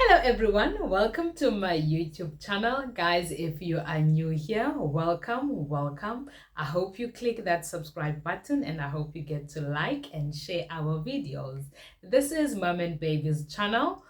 Hello everyone, welcome to my YouTube channel. Guys, if you are new here, welcome. I hope you click that subscribe button and I hope you get to like and share our videos. This is Mom and Baby's channel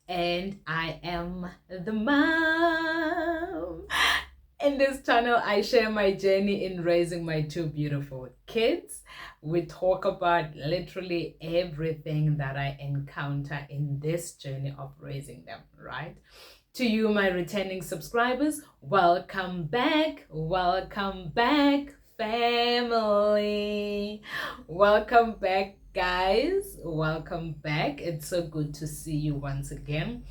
and I am the mom. In this channel, I share my journey in raising my two beautiful kids. We talk about literally everything that I encounter in this journey of raising them, right? To you, my returning subscribers, welcome back, family. Welcome back, guys. Welcome back. It's so good to see you once again.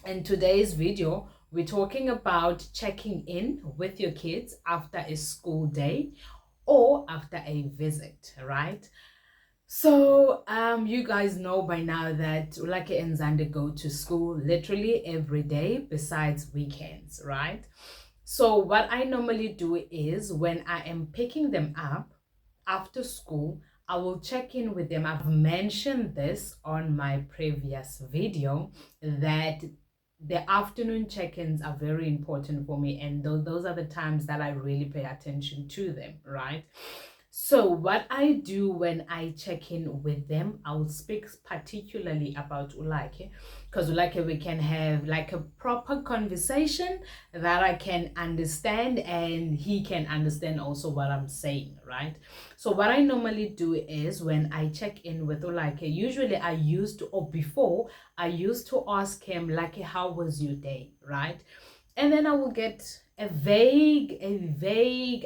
In today's video, we're talking about checking in with your kids after a school day or after a visit, right? So you guys know by now that Ulake and Zande go to school literally every day besides weekends, right? So what I normally do is when I am picking them up after school, I will check in with them. I've mentioned this on my previous video that the afternoon check-ins are very important for me, and those are the times that I really pay attention to them, right? So what I do when I check in with them, I will speak particularly about Ulake, because Ulake, we can have like a proper conversation that I can understand and he can understand also what I'm saying, right? So what I normally do is when I check in with Ulake, usually I used to, or before, I used to ask him like, how was your day, right? And then I will get a vague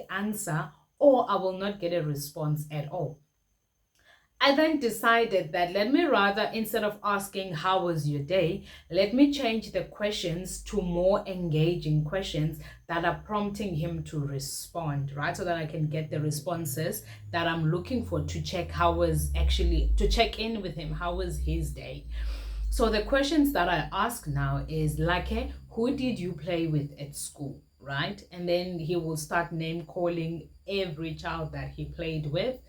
answer, or I will not get a response at all. I then decided that let me rather, instead of asking how was your day, let me change the questions to more engaging questions that are prompting him to respond, right? So that I can get the responses that I'm looking for to check to check in with him, how was his day. So the questions that I ask now is like, who did you play with at school? Right? And then he will start name calling every child that he played with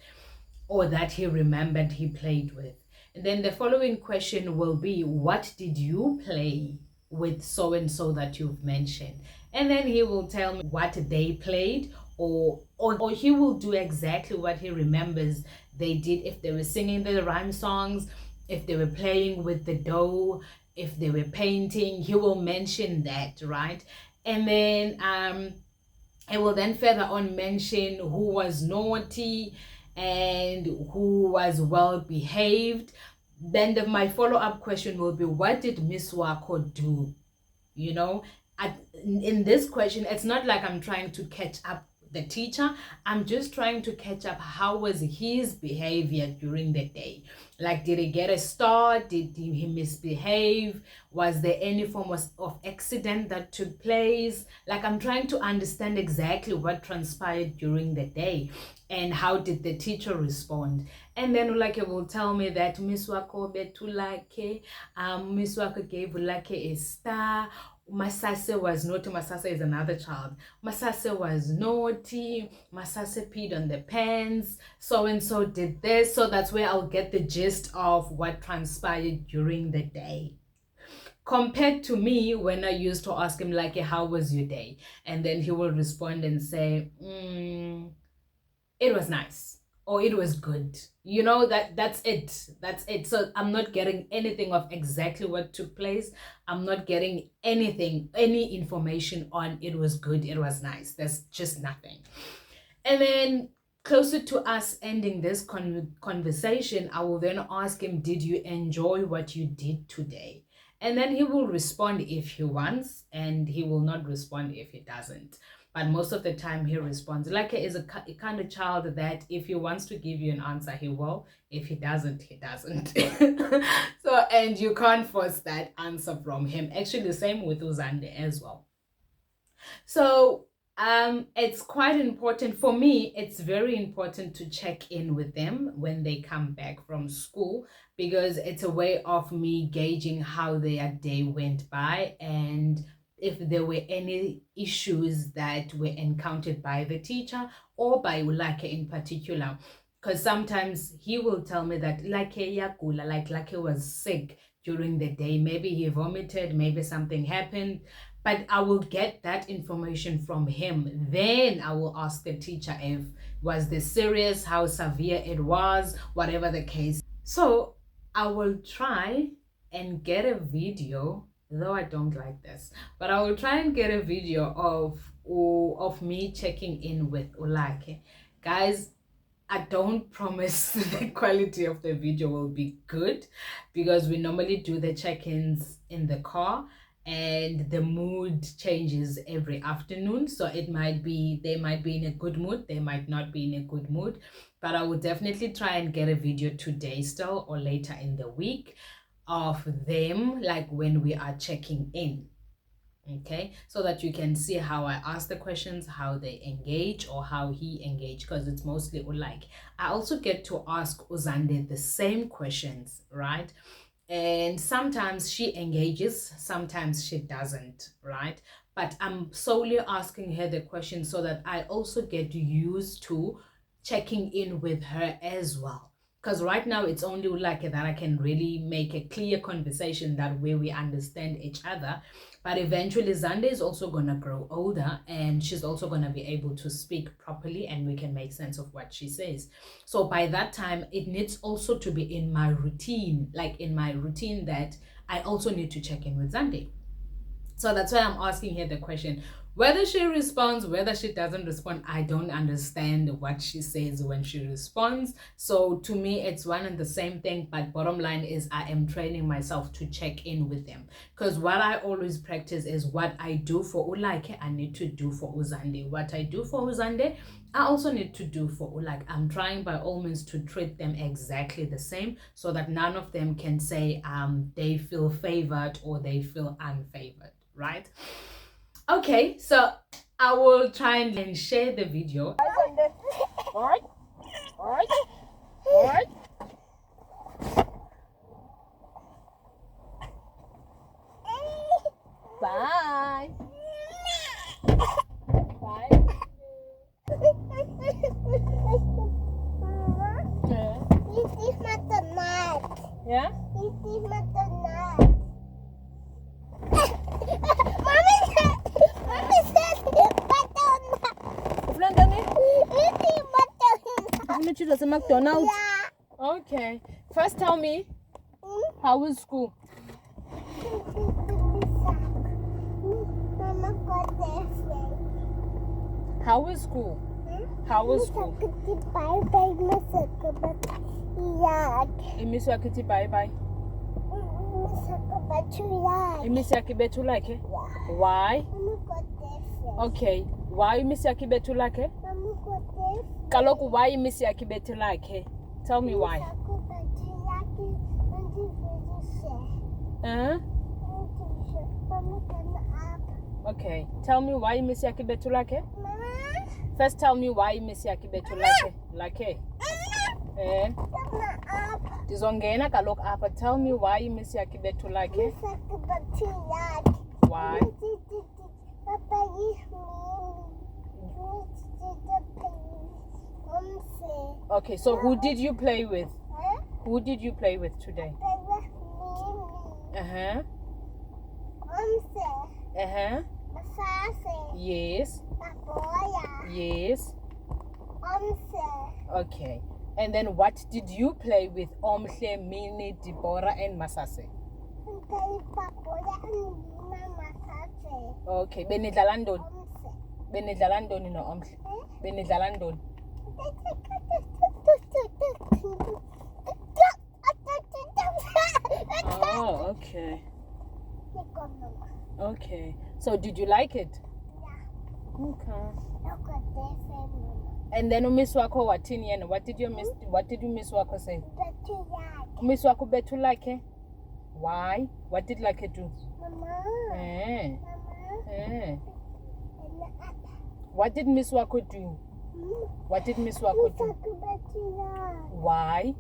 or that he remembered he played with. And then the following question will be, what did you play with so and so that you've mentioned? And then he will tell me what they played, or he will do exactly what he remembers they did. If they were singing the rhyme songs, if they were playing with the dough, if they were painting, he will mention that, right? And then I will then further on mention who was naughty and who was well behaved. Then my follow-up question will be, what did Miss Wako do? You know, in this question, it's not like I'm trying to catch up the teacher. I'm just trying to catch up how was his behavior during the day. Like, did he get a star? Did he misbehave? Was there any form of accident that took place? Like, I'm trying to understand exactly what transpired during the day and how did the teacher respond. And then Ulake will tell me that Miss Wako betulake, Miss Wako gave Ulake a star. Masase was naughty. Masase is another child. Masase was naughty. Masase peed on the pants. So and so did this. So that's where I'll get the gist of what transpired during the day. Compared to me, when I used to ask him like, how was your day? And then he will respond and say, it was nice, or it was good. You know, that's it. So I'm not getting anything of exactly what took place. I'm not getting any information on it was good, it was nice. There's just nothing. And then closer to us ending this conversation, I will then ask him, did you enjoy what you did today? And then he will respond if he wants, and he will not respond if he doesn't. But most of the time he responds. Like, he is a kind of child that if he wants to give you an answer, he will. If he doesn't, he doesn't. So, and you can't force that answer from him. Actually, the same with Uzande as well. So it's quite important for me. It's very important to check in with them when they come back from school, because it's a way of me gauging how their day went by and if there were any issues that were encountered by the teacher or by Ulake in particular. Because sometimes he will tell me that Lake yakula, like Lake was sick during the day. Maybe he vomited, maybe something happened, but I will get that information from him. Then I will ask the teacher if was this serious, how severe it was, whatever the case. So I will try and get a video, though I don't like this, but I will try and get a video of me checking in with Ulake. Guys, I don't promise the quality of the video will be good, because we normally do the check-ins in the car and the mood changes every afternoon. So it might be, they might be in a good mood, they might not be in a good mood, but I will definitely try and get a video today still or later in the week of them, like when we are checking in. Okay, so that you can see how I ask the questions, how they engage, or how he engage, because it's mostly like I also get to ask Uzande the same questions, right? And sometimes she engages, sometimes she doesn't, right? But I'm solely asking her the question so that I also get used to checking in with her as well, because right now it's only like that I can really make a clear conversation that way we understand each other. But eventually Zande is also gonna grow older and she's also gonna be able to speak properly and we can make sense of what she says. So by that time it needs also to be in my routine, like in my routine, that I also need to check in with Zande. So that's why I'm asking her the question. Whether she responds, whether she doesn't respond, I don't understand what she says when she responds. So to me, it's one and the same thing. But bottom line is I am training myself to check in with them. Because what I always practice is what I do for Ulake, I need to do for Uzande. What I do for Uzande, I also need to do for Ulake. I'm trying by all means to treat them exactly the same so that none of them can say they feel favored or they feel unfavored, right? Okay, so I will try and share the video. All right. Bye. Bye. Yeah? Toodles at McDonald's? Yeah. Okay. First tell me, how was school? How was school? How was school? Imisu akiti bye bye. Imisu akibetu like it? Why? Okay. Why Imisu akibetu like it? Kaloku, why Imisu akibetu like it? Tell me why. Okay. Tell me why Imisu akibetu like it? First tell me why Imisu akibetu like it. Tizongena kaloku apa. Tell me why Imisu akibetu like it. Why? Okay, so who did you play with? Who did you play with today? Uh-huh. Uh-huh. Yes. Yes. Okay. And then what did you play with Omhle, Mini, Deborah, and Masase? Okay. Benidlalandon. Benidlalandon no Omhle. Benidlalandon. Oh, okay. Okay. So did you like it? Yeah. Okay. And then Miss Wako watini, what did you miss? What did you Miss Wako say? Miss Wako betu like it? Why? What did like it do? Mama. What did Miss Wako do? What did Miss Wako do? Why?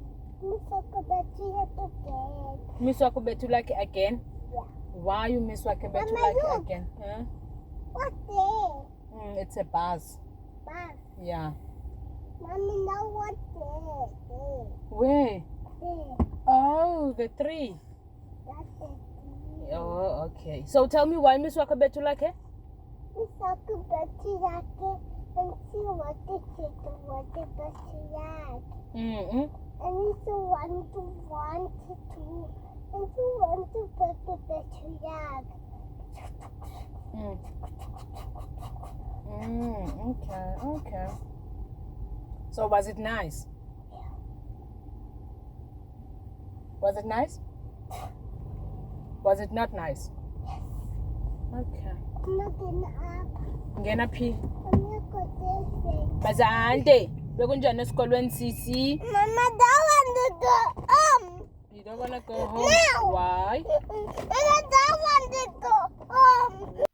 Miss Wako betu like it again? Yeah. Why you Miss Wako betu like it again? Huh? What day? It's a bus. Bus? Yeah. Mommy, now what day? Where? There. Oh, the tree. Oh, okay. So tell me why Miss Wakabetu like it? Miss Wakabetu like it, and she wanted to want it, but she like. And it's want to, and she want to put it, but she like. Okay. So was it nice? Was it nice? Was it not nice? Okay. I'm not getting up. Ngena phi? I'm not going to Bazante. Bekunjani esikolweni sisi? Mama, that one to go home. You don't want to go home? No. Why? Mama, that one to go home.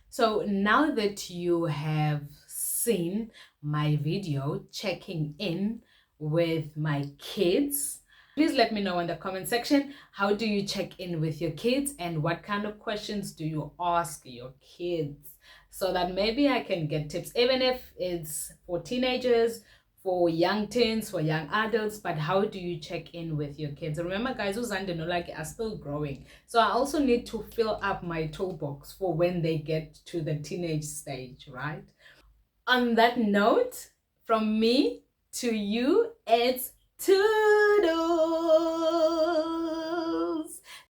So now that you have seen my video checking in with my kids, please let me know in the comment section, how do you check in with your kids and what kind of questions do you ask your kids, so that maybe I can get tips, even if it's for teenagers, for young teens, for young adults. But how do you check in with your kids? Remember guys, Uzande no like are still growing, so I also need to fill up my toolbox for when they get to the teenage stage, right? On that note, from me to you, it's Toodles.